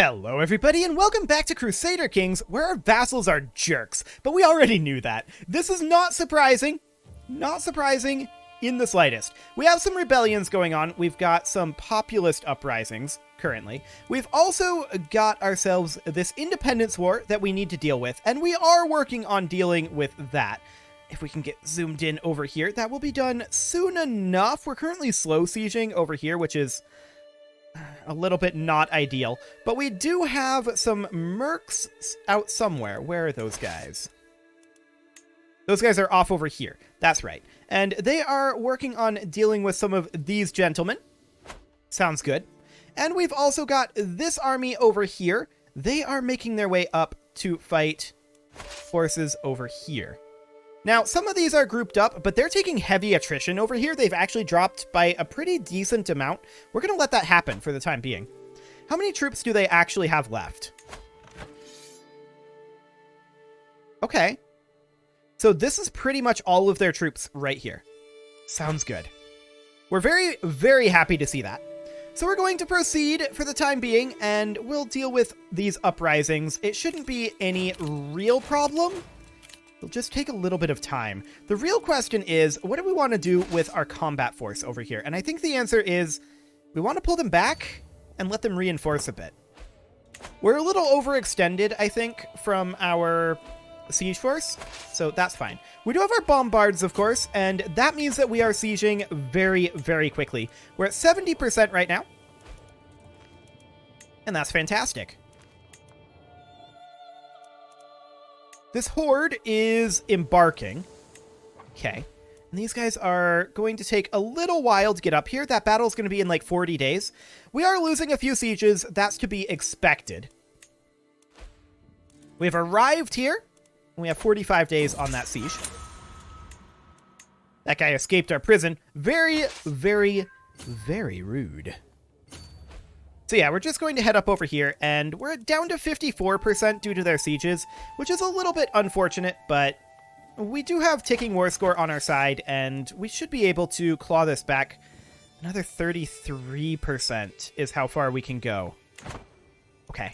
Hello everybody and welcome back to Crusader Kings, where our vassals are jerks, but we already knew that. This is not surprising in the slightest. We have some rebellions going on, we've got some populist uprisings currently. We've also got ourselves this independence war that we need to deal with, and we are working on dealing with that. If we can get zoomed in over here, that will be done soon enough. We're currently slow sieging over here, which is a little bit not ideal, but we do have some mercs out somewhere. Where are those guys? Those guys are off over here. That's right. And they are working on dealing with some of these gentlemen. Sounds good. And we've also got this army over here. They are making their way up to fight forces over here. Now, some of these are grouped up, but they're taking heavy attrition over here. They've actually dropped by a pretty decent amount. We're going to let that happen for the time being. How many troops do they actually have left? Okay. So this is pretty much all of their troops right here. Sounds good. We're very, very happy to see that. So we're going to proceed for the time being, and we'll deal with these uprisings. It shouldn't be any real problem. It'll just take a little bit of time. The real question is, what do we want to do with our combat force over here? And I think the answer is, we want to pull them back and let them reinforce a bit. We're a little overextended, I think, from our siege force, so that's fine. We do have our bombards, of course, and that means that we are sieging very, very quickly. We're at 70% right now, and that's fantastic. This horde is embarking. Okay. And these guys are going to take a little while to get up here. That battle is going to be in like 40 days. We are losing a few sieges. That's to be expected. We've arrived here. And we have 45 days on that siege. That guy escaped our prison. Very, very, very rude. So yeah, we're just going to head up over here, and we're down to 54% due to their sieges, which is a little bit unfortunate, but we do have ticking war score on our side, and we should be able to claw this back. Another 33% is how far we can go. Okay.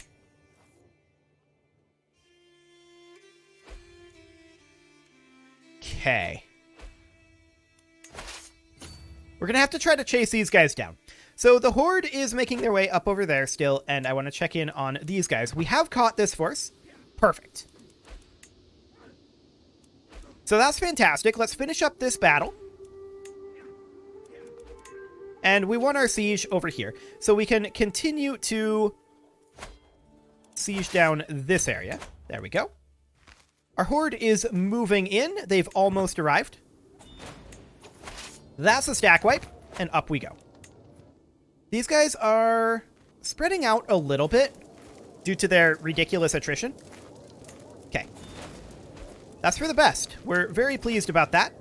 Okay. We're going to have to try to chase these guys down. So the horde is making their way up over there still, and I want to check in on these guys. We have caught this force. Perfect. So that's fantastic. Let's finish up this battle. And we won our siege over here. So we can continue to siege down this area. There we go. Our horde is moving in. They've almost arrived. That's a stack wipe, and up we go. These guys are spreading out a little bit due to their ridiculous attrition. Okay. That's for the best. We're very pleased about that.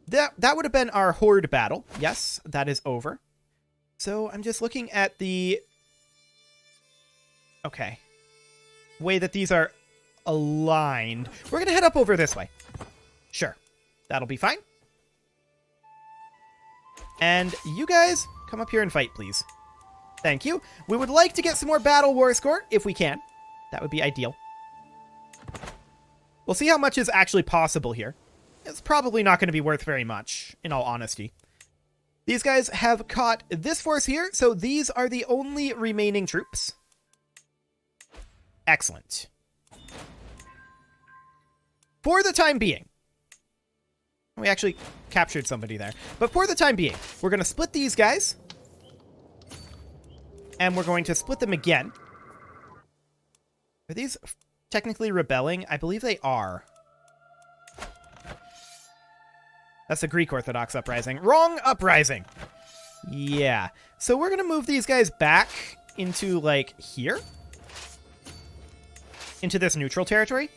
That would have been our horde battle. Yes, that is over. So I'm just looking at the... Okay. Way that these are aligned. We're going to head up over this way. Sure. That'll be fine. And you guys, come up here and fight, please. Thank you. We would like to get some more battle war score, if we can. That would be ideal. We'll see how much is actually possible here. It's probably not going to be worth very much, in all honesty. These guys have caught this force here, so these are the only remaining troops. Excellent. For the time being. We actually captured somebody there. But for the time being, we're going to split these guys. And we're going to split them again. Are these technically rebelling? I believe they are. That's the Greek Orthodox uprising. Wrong uprising! Yeah. So we're going to move these guys back into, like, here. Into this neutral territory.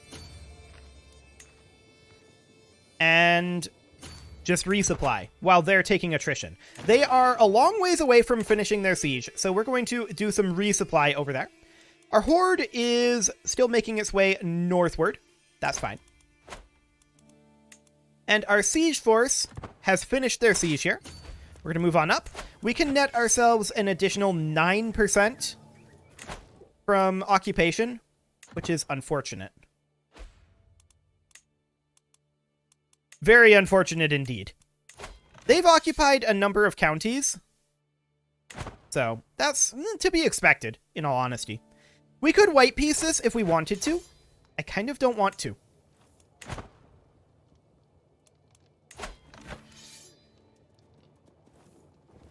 And just resupply while they're taking attrition. They are a long ways away from finishing their siege, so we're going to do some resupply over there. Our horde is still making its way northward. That's fine. And our siege force has finished their siege here. We're going to move on up. We can net ourselves an additional 9% from occupation, which is unfortunate. Very unfortunate indeed. They've occupied a number of counties, so that's to be expected, in all honesty. We could white piece this if we wanted to. I kind of don't want to.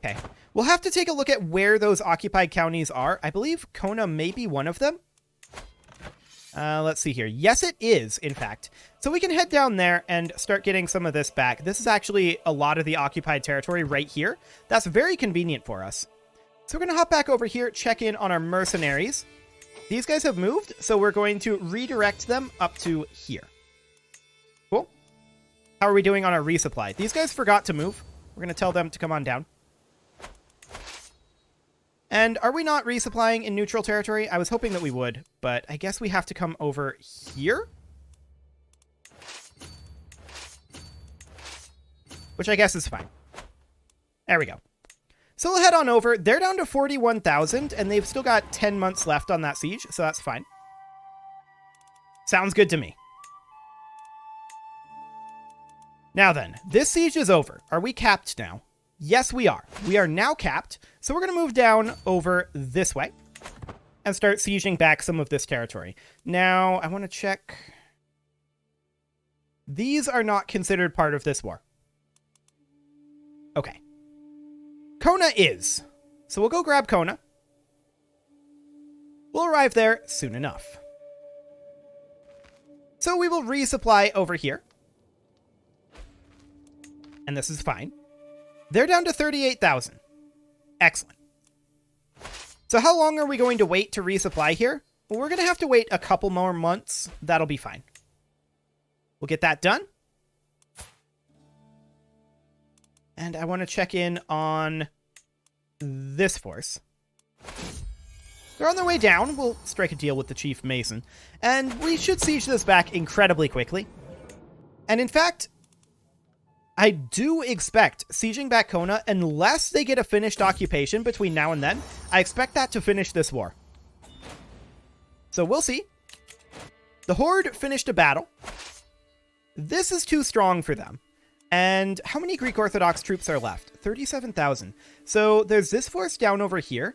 Okay. We'll have to take a look at where those occupied counties are. I believe Kona may be one of them. Let's see here. Yes, it is, in fact. So we can head down there and start getting some of this back. This is actually a lot of the occupied territory right here. That's very convenient for us. So we're going to hop back over here, check in on our mercenaries. These guys have moved, so we're going to redirect them up to here. Cool. How are we doing on our resupply? These guys forgot to move. We're going to tell them to come on down. And are we not resupplying in neutral territory? I was hoping that we would, but I guess we have to come over here? Which I guess is fine. There we go. So we'll head on over. They're down to 41,000, and they've still got 10 months left on that siege, so that's fine. Sounds good to me. Now then, this siege is over. Are we capped now? Yes, we are. We are now capped, so we're going to move down over this way and start sieging back some of this territory. Now, I want to check. These are not considered part of this war. Okay. Kona is. So we'll go grab Kona. We'll arrive there soon enough. So we will resupply over here. And this is fine. They're down to 38,000. Excellent. So how long are we going to wait to resupply here? Well, we're going to have to wait a couple more months. That'll be fine. We'll get that done. And I want to check in on this force. They're on their way down. We'll strike a deal with the Chief Mason. And we should siege this back incredibly quickly. And in fact, I do expect sieging back Kona, unless they get a finished occupation between now and then, I expect that to finish this war. So we'll see. The Horde finished a battle. This is too strong for them. And how many Greek Orthodox troops are left? 37,000. So there's this force down over here.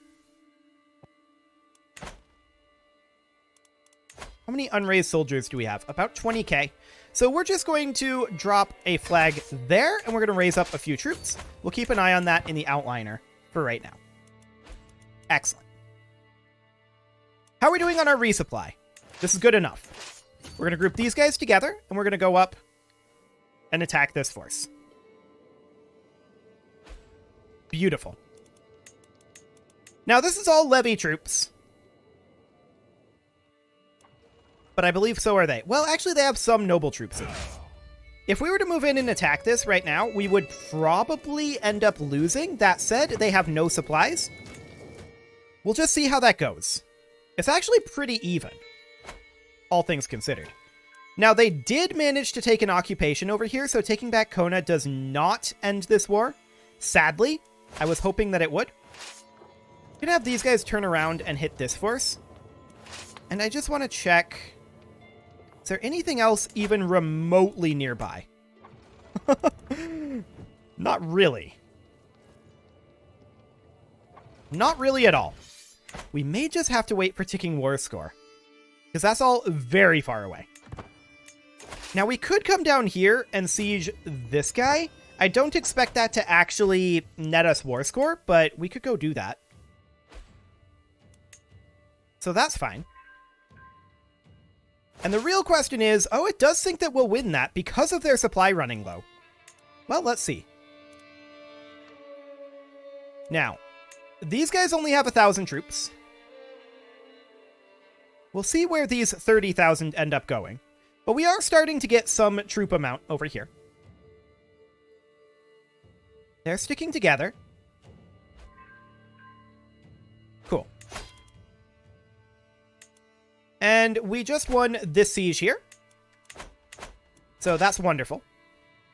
How many unraised soldiers do we have? About 20k. So we're just going to drop a flag there, and we're going to raise up a few troops. We'll keep an eye on that in the outliner for right now. Excellent. How are we doing on our resupply? This is good enough. We're going to group these guys together, and we're going to go up and attack this force. Beautiful. Now, this is all levy troops. But I believe so are they. Well, actually, they have some noble troops in there. If we were to move in and attack this right now, we would probably end up losing. That said, they have no supplies. We'll just see how that goes. It's actually pretty even, all things considered. Now, they did manage to take an occupation over here, so taking back Kona does not end this war. Sadly, I was hoping that it would. I'm going to have these guys turn around and hit this force. And I just want to check... Is there anything else even remotely nearby? Not really. Not really at all. We may just have to wait for ticking war score, because that's all very far away. Now, we could come down here and siege this guy. I don't expect that to actually net us war score, but we could go do that. So that's fine. And the real question is, oh, it does think that we'll win that because of their supply running low. Well, let's see. Now, these guys only have 1,000 troops. We'll see where these 30,000 end up going. But we are starting to get some troop amount over here. They're sticking together. Cool. And we just won this siege here. So that's wonderful.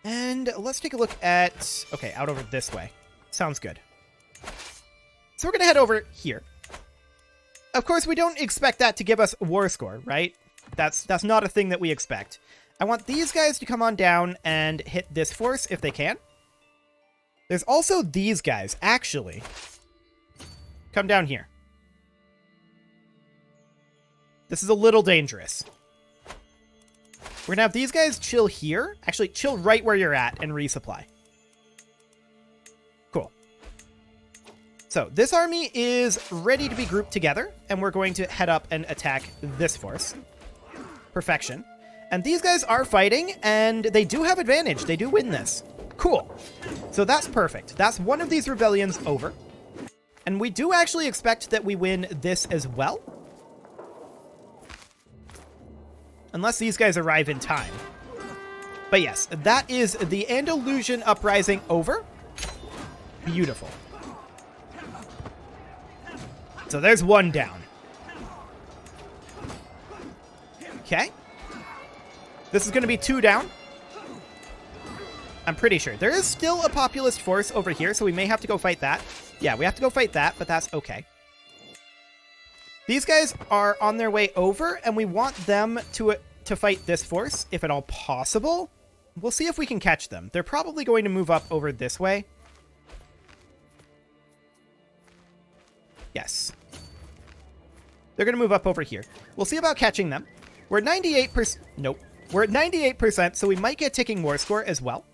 And let's take a look at... Okay, out over this way. Sounds good. So we're going to head over here. Of course, we don't expect that to give us war score, right? That's not a thing that we expect. I want these guys to come on down and hit this force if they can. There's also these guys, actually. Come down here. This is a little dangerous. We're going to have these guys chill here. Actually, chill right where you're at and resupply. Cool. So this army is ready to be grouped together, and we're going to head up and attack this force. Perfection. And these guys are fighting, and they do have advantage. They do win this. Cool. So that's perfect. That's one of these rebellions over. And we do actually expect that we win this as well. Unless these guys arrive in time. But yes, that is the Andalusian uprising over. Beautiful. So there's one down. Okay. This is going to be 2 down. I'm pretty sure. There is still a populist force over here, so we may have to go fight that. Yeah, we have to go fight that, but that's okay. These guys are on their way over, and we want them to fight this force, if at all possible. We'll see if we can catch them. They're probably going to move up over this way. Yes. They're going to move up over here. We'll see about catching them. We're at 98%. Nope. We're at 98%, so we might get ticking war score as well.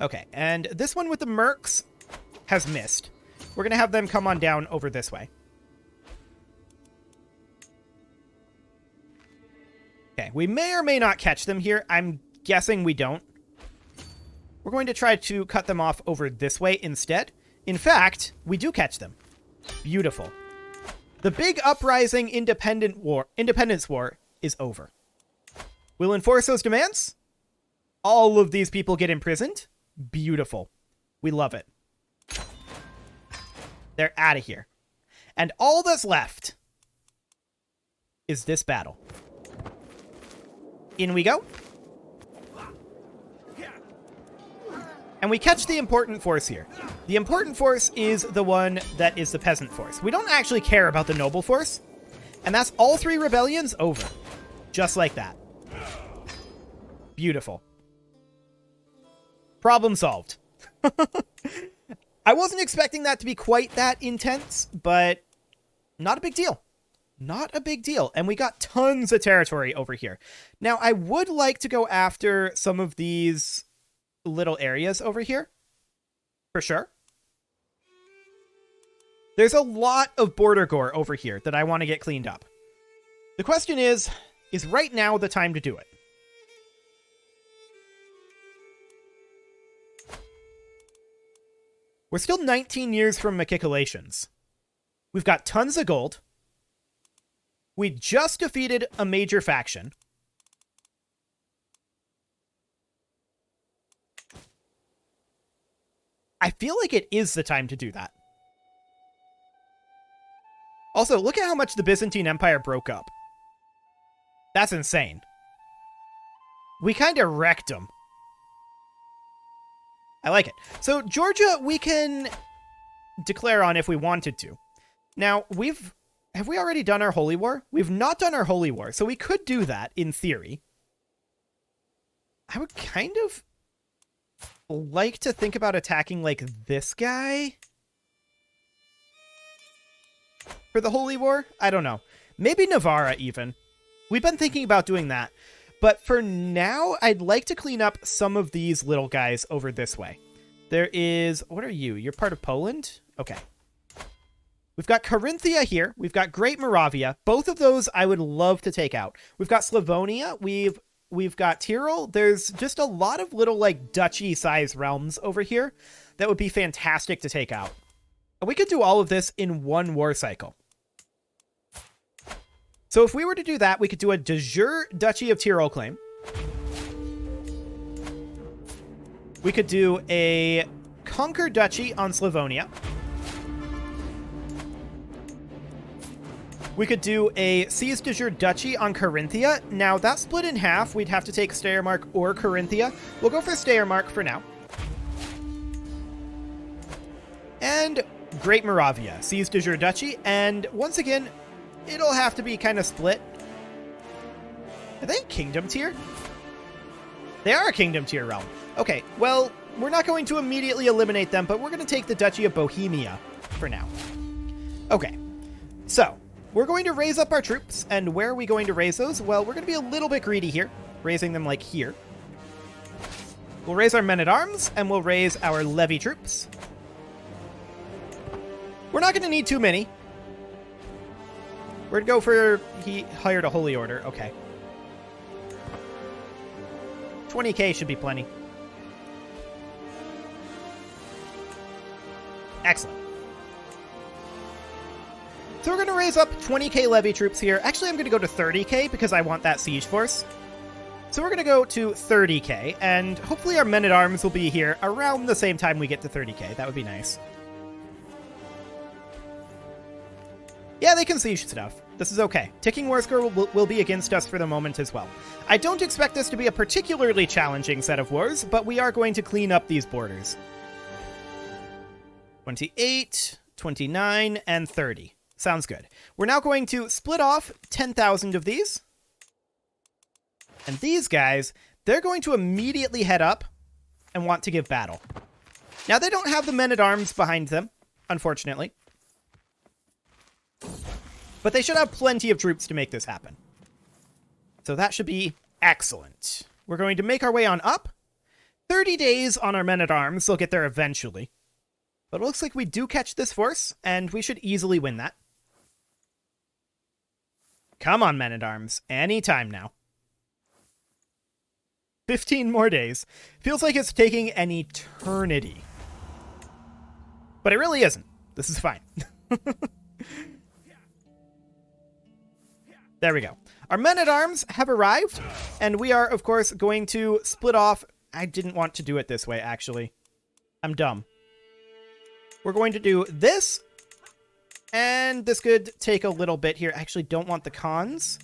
Okay, and this one with the mercs has missed. We're going to have them come on down over this way. Okay, we may or may not catch them here. I'm guessing we don't. We're going to try to cut them off over this way instead. In fact, we do catch them. Beautiful. The big uprising independence war is over. We'll enforce those demands. All of these people get imprisoned. Beautiful. We love it. They're out of here. And all that's left is this battle. In we go. And we catch the important force here. The important force is the one that is the peasant force. We don't actually care about the noble force. And that's all 3 rebellions over. Just like that. Beautiful. Problem solved. I wasn't expecting that to be quite that intense, but not a big deal. Not a big deal. And we got tons of territory over here. Now, I would like to go after some of these little areas over here. For sure. There's a lot of border gore over here that I want to get cleaned up. The question is right now the time to do it? We're still 19 years from Matriculations. We've got tons of gold. We just defeated a major faction. I feel like it is the time to do that. Also, look at how much the Byzantine Empire broke up. That's insane. We kind of wrecked them. I like it. So Georgia, we can declare on if we wanted to. Now, have we already done our Holy War? We've not done our Holy War, so we could do that in theory. I would kind of like to think about attacking like this guy for the Holy War. I don't know. Maybe Navarra even. We've been thinking about doing that. But for now, I'd like to clean up some of these little guys over this way. There is... What are you? You're part of Poland? Okay. We've got Carinthia here. We've got Great Moravia. Both of those I would love to take out. We've got Slavonia. We've got Tyrol. There's just a lot of little, like, duchy-sized realms over here that would be fantastic to take out. And we could do all of this in one war cycle. So if we were to do that, we could do a de jure Duchy of Tyrol claim. We could do a Conquer Duchy on Slavonia. We could do a Seize de jure Duchy on Carinthia. Now, that's split in half. We'd have to take Steiermark or Carinthia. We'll go for Steiermark for now. And Great Moravia, seized de jure duchy, and once again, it'll have to be kind of split. Are they kingdom tier? They are a kingdom tier realm. Okay, well, we're not going to immediately eliminate them, but we're going to take the Duchy of Bohemia for now. Okay, so we're going to raise up our troops, and where are we going to raise those? Well, we're going to be a little bit greedy here, raising them like here. We'll raise our men-at-arms, and we'll raise our levy troops. We're not going to need too many. We're going to go for... He hired a holy order. Okay. 20k should be plenty. Excellent. So we're going to raise up 20k levy troops here. Actually, I'm going to go to 30k because I want that siege force. So we're going to go to 30k, and hopefully our men-at-arms will be here around the same time we get to 30k. That would be nice. Yeah, they can siege stuff. This is okay. Ticking War Score will be against us for the moment as well. I don't expect this to be a particularly challenging set of wars, but we are going to clean up these borders. 28, 29, and 30. Sounds good. We're now going to split off 10,000 of these. And these guys, they're going to immediately head up and want to give battle. Now, they don't have the men-at-arms behind them, unfortunately. But they should have plenty of troops to make this happen. So that should be excellent. We're going to make our way on up. 30 days on our men-at-arms. They'll get there eventually. But it looks like we do catch this force, and we should easily win that. Come on, men-at-arms. Anytime now. 15 more days. Feels like it's taking an eternity. But it really isn't. This is fine. There we go. Our men-at-arms have arrived, and we are, of course, going to split off. I didn't want to do it this way, actually. I'm dumb. We're going to do this, and this could take a little bit here. I actually don't want the cons.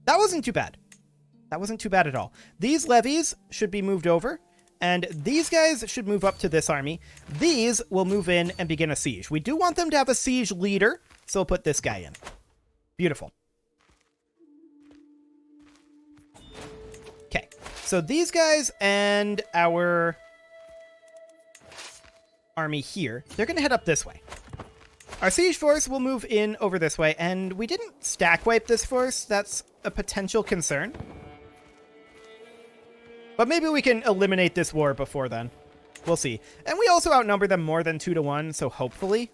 That wasn't too bad. That wasn't too bad at all. These levies should be moved over, and these guys should move up to this army. These will move in and begin a siege. We do want them to have a siege leader, so we'll put this guy in. Beautiful. Okay, so these guys and our army here, they're going to head up this way. Our siege force will move in over this way, and we didn't stack wipe this force. That's a potential concern. But maybe we can eliminate this war before then. We'll see. And we also outnumber them more than 2-1, so hopefully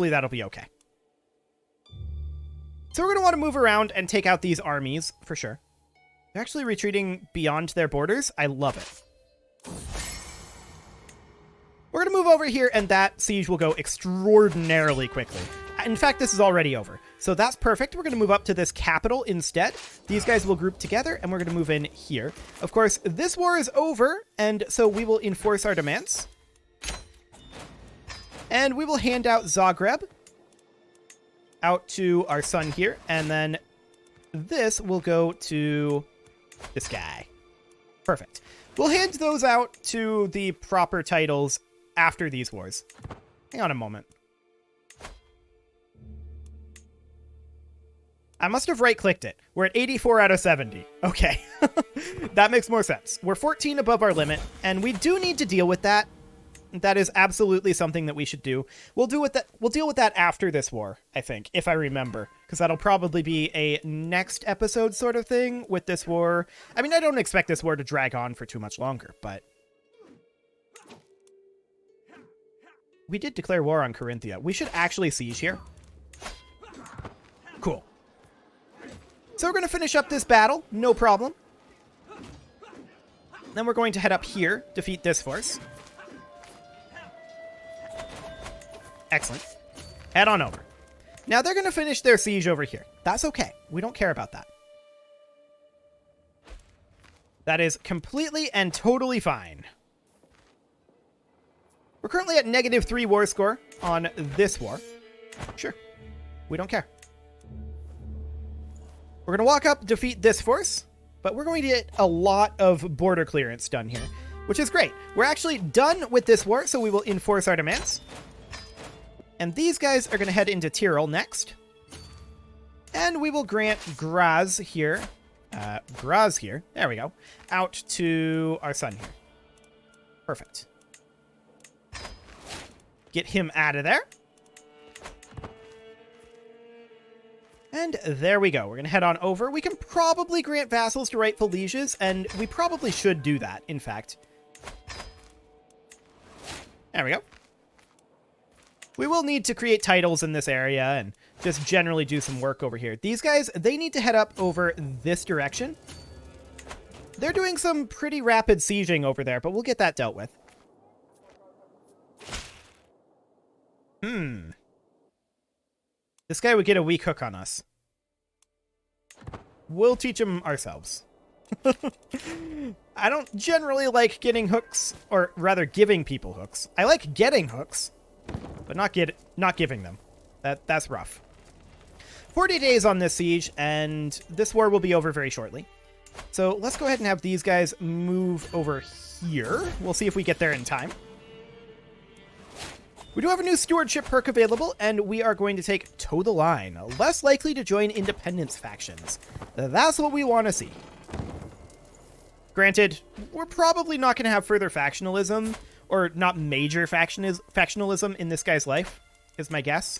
that'll be okay. So we're going to want to move around and take out these armies, for sure. They're actually retreating beyond their borders. I love it. We're going to move over here, and that siege will go extraordinarily quickly. In fact, this is already over. So that's perfect. We're going to move up to this capital instead. These guys will group together, and we're going to move in here. Of course, this war is over, and so we will enforce our demands. And we will hand out Zagreb out to our son here, and then this will go to this guy. Perfect. We'll hand those out to the proper titles after these wars. Hang on a moment. I must have right-clicked it. We're at 84 out of 70. Okay. That makes more sense. We're 14 above our limit, and we do need to deal with that. That is absolutely something that we should do. We'll deal with that after this war, I think, if I remember. Because that'll probably be a next episode sort of thing with this war. I mean, I don't expect this war to drag on for too much longer, but... We did declare war on Carinthia. We should actually siege here. Cool. So we're going to finish up this battle, no problem. Then we're going to head up here, defeat this force. Excellent. Head on over. Now they're going to finish their siege over here. That's okay. We don't care about that. That is completely and totally fine. We're currently at -3 war score on this war. Sure. We don't care. We're going to walk up, defeat this force, but we're going to get a lot of border clearance done here, which is great. We're actually done with this war, so we will enforce our demands. And these guys are going to head into Tyrol next. And we will grant Graz here. There we go. Out to our son here. Perfect. Get him out of there. And there we go. We're going to head on over. We can probably grant vassals to rightful lieges, and we probably should do that, in fact. There we go. We will need to create titles in this area and just generally do some work over here. These guys, they need to head up over this direction. They're doing some pretty rapid sieging over there, but we'll get that dealt with. This guy would get a weak hook on us. We'll teach him ourselves. I don't generally like getting hooks, or rather giving people hooks. I like getting hooks, but not giving them. That's rough. 40 days on this siege, and this war will be over very shortly. So let's go ahead and have these guys move over here. We'll see if we get there in time. We do have a new stewardship perk available, and we are going to take Toe the Line. Less likely to join independence factions. That's what we want to see. Granted, we're probably not going to have further factionalism, or not major factionalism in this guy's life, is my guess.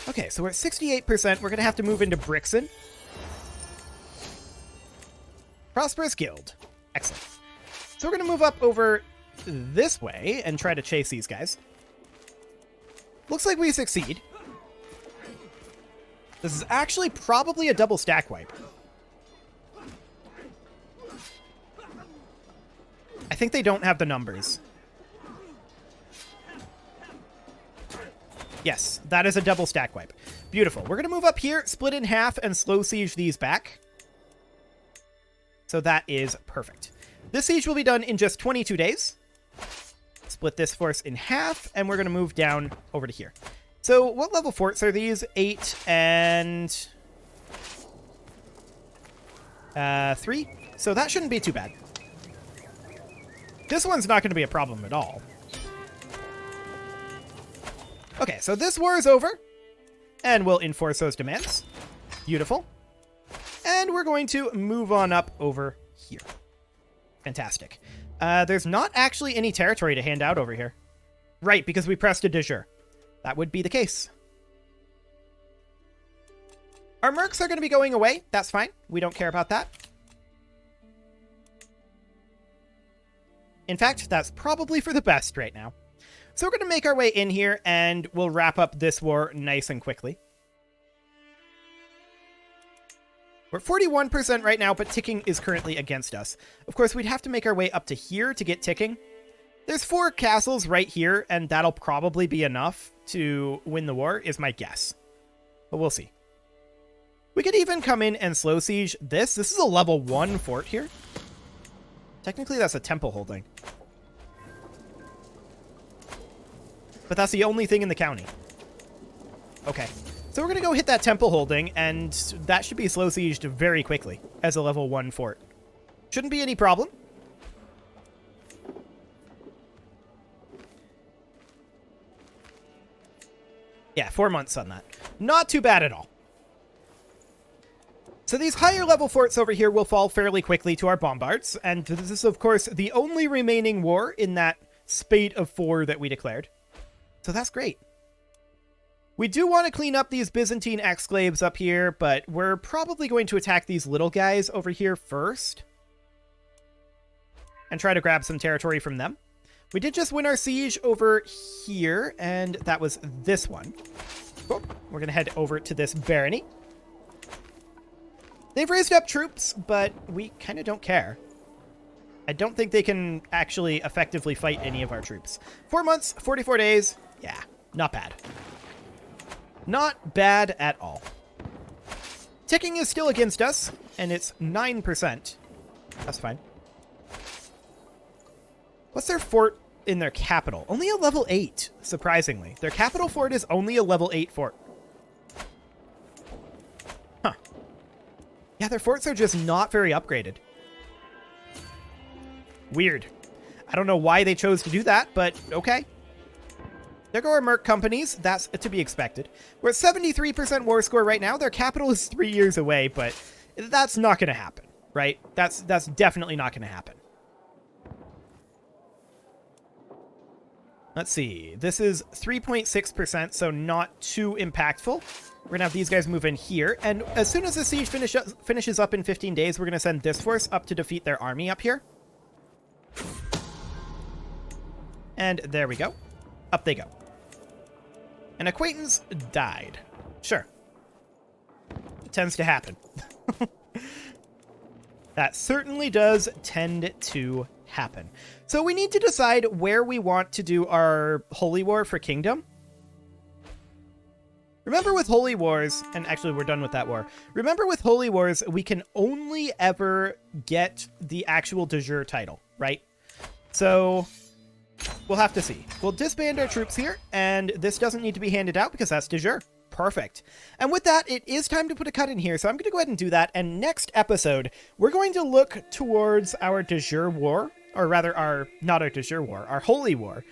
Okay, so we're at 68%. We're going to have to move into Brixen. Prosperous Guild. Excellent. So we're going to move up over this way and try to chase these guys. Looks like we succeed. This is actually probably a double stack wipe. I think they don't have the numbers. Yes, that is a double stack wipe. Beautiful. We're going to move up here, split in half, and slow siege these back. So that is perfect. This siege will be done in just 22 days. Split this force in half, and we're going to move down over to here. So what level forts are these? 8 and 3. So that shouldn't be too bad. This one's not going to be a problem at all. Okay, so this war is over, and we'll enforce those demands. Beautiful. And we're going to move on up over here. Fantastic. There's not actually any territory to hand out over here. Right, because we pressed a de jure. That would be the case. Our mercs are going to be going away. That's fine. We don't care about that. In fact, that's probably for the best right now. So we're going to make our way in here, and we'll wrap up this war nice and quickly. We're at 41% right now, but ticking is currently against us. Of course, we'd have to make our way up to here to get ticking. There's 4 castles right here, and that'll probably be enough to win the war, is my guess. But we'll see. We could even come in and slow siege this. This is a level 1 fort here. Technically, that's a temple holding. But that's the only thing in the county. Okay. So we're going to go hit that temple holding, and that should be slow sieged very quickly as a level 1 fort. Shouldn't be any problem. Yeah, 4 months on that. Not too bad at all. So these higher level forts over here will fall fairly quickly to our bombards, and this is, of course, the only remaining war in that spate of 4 that we declared. So that's great. We do want to clean up these Byzantine exclaves up here, but we're probably going to attack these little guys over here first and try to grab some territory from them. We did just win our siege over here, and that was this one. Oh, we're going to head over to this barony. They've raised up troops, but we kind of don't care. I don't think they can actually effectively fight any of our troops. 4 months, 44 days. Yeah, not bad. Not bad at all. Ticking is still against us, and it's 9%. That's fine. What's their fort in their capital? Only a level 8, surprisingly. Their capital fort is only a level 8 fort. Huh. Yeah, their forts are just not very upgraded. Weird. I don't know why they chose to do that, but okay. There go our merc companies. That's to be expected. We're at 73% war score right now. Their capital is 3 years away, but that's not going to happen, right? That's definitely not going to happen. Let's see. This is 3.6%, so not too impactful. We're going to have these guys move in here, and as soon as the siege finishes up in 15 days, we're going to send this force up to defeat their army up here. And there we go. Up they go. An acquaintance died. Sure. It tends to happen. That certainly does tend to happen. So we need to decide where we want to do our Holy War for Kingdom. Remember with Holy Wars, and actually we're done with that war. Remember with Holy Wars, we can only ever get the actual de jure title, right? So we'll have to see. We'll disband our troops here, and this doesn't need to be handed out because that's de jure. Perfect. And with that, it is time to put a cut in here, so I'm going to go ahead and do that. And next episode, we're going to look towards our de jure war, or rather not our de jure war, our Holy War.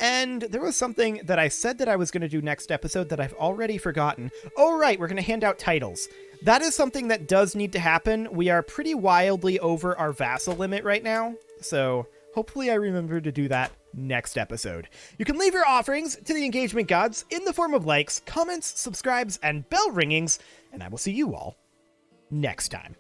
And there was something that I said that I was going to do next episode that I've already forgotten. Oh, right, we're going to hand out titles. That is something that does need to happen. We are pretty wildly over our vassal limit right now, so hopefully I remember to do that next episode. You can leave your offerings to the engagement gods in the form of likes, comments, subscribes, and bell ringings, and I will see you all next time.